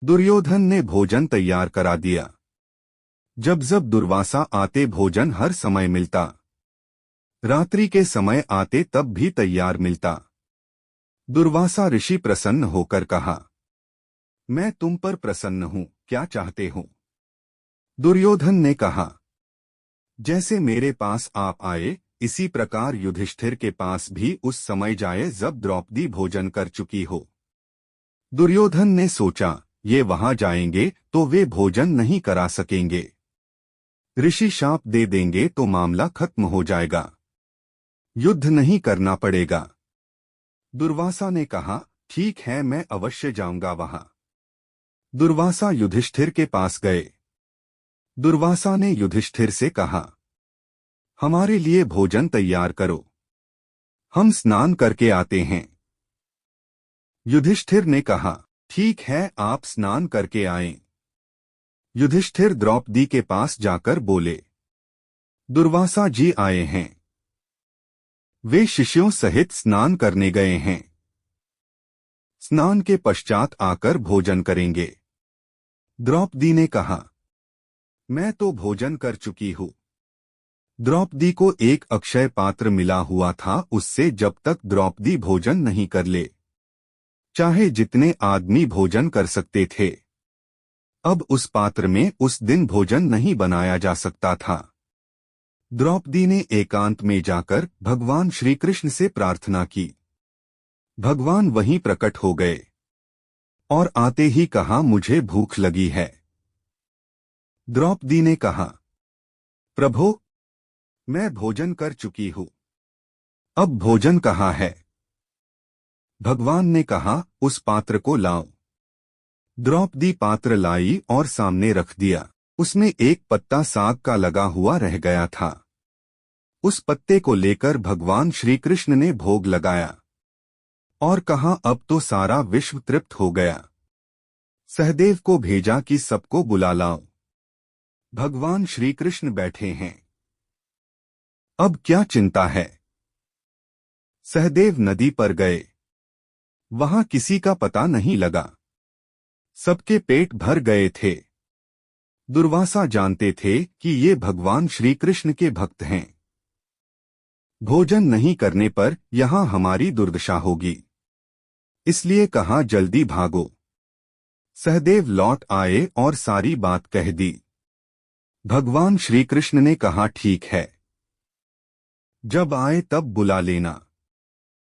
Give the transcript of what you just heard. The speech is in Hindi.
दुर्योधन ने भोजन तैयार करा दिया। जब जब दुर्वासा आते भोजन हर समय मिलता। रात्रि के समय आते तब भी तैयार मिलता। दुर्वासा ऋषि प्रसन्न होकर कहा, मैं तुम पर प्रसन्न हूँ, क्या चाहते हो? दुर्योधन ने कहा, जैसे मेरे पास आप आए इसी प्रकार युधिष्ठिर के पास भी उस समय जाए जब द्रौपदी भोजन कर चुकी हो। दुर्योधन ने सोचा, ये वहां जाएंगे तो वे भोजन नहीं करा सकेंगे। ऋषि शाप दे देंगे तो मामला खत्म हो जाएगा, युद्ध नहीं करना पड़ेगा। दुर्वासा ने कहा, ठीक है, मैं अवश्य जाऊंगा वहां। दुर्वासा युधिष्ठिर के पास गए। दुर्वासा ने युधिष्ठिर से कहा, हमारे लिए भोजन तैयार करो, हम स्नान करके आते हैं। युधिष्ठिर ने कहा, ठीक है, आप स्नान करके आएं। युधिष्ठिर द्रौपदी के पास जाकर बोले, दुर्वासा जी आए हैं। वे शिष्यों सहित स्नान करने गए हैं। स्नान के पश्चात आकर भोजन करेंगे। द्रौपदी ने कहा, मैं तो भोजन कर चुकी हूँ। द्रौपदी को एक अक्षय पात्र मिला हुआ था, उससे जब तक द्रौपदी भोजन नहीं कर ले, चाहे जितने आदमी भोजन कर सकते थे, अब उस पात्र में उस दिन भोजन नहीं बनाया जा सकता था। द्रौपदी ने एकांत में जाकर भगवान श्री कृष्ण से प्रार्थना की। भगवान वहीं प्रकट हो गए और आते ही कहा, मुझे भूख लगी है। द्रौपदी ने कहा, प्रभो, मैं भोजन कर चुकी हूँ, अब भोजन कहाँ है? भगवान ने कहा, उस पात्र को लाओ। द्रौपदी पात्र लाई और सामने रख दिया। उसमें एक पत्ता साग का लगा हुआ रह गया था। उस पत्ते को लेकर भगवान श्री कृष्ण ने भोग लगाया और कहा, अब तो सारा विश्व तृप्त हो गया। सहदेव को भेजा कि सबको बुला लाओ। भगवान श्री कृष्ण बैठे हैं, अब क्या चिंता है? सहदेव नदी पर गए, वहां किसी का पता नहीं लगा, सबके पेट भर गए थे। दुर्वासा जानते थे कि ये भगवान श्री कृष्ण के भक्त हैं। भोजन नहीं करने पर यहां हमारी दुर्दशा होगी, इसलिए कहा, जल्दी भागो। सहदेव लौट आए और सारी बात कह दी। भगवान श्री कृष्ण ने कहा, ठीक है, जब आए तब बुला लेना।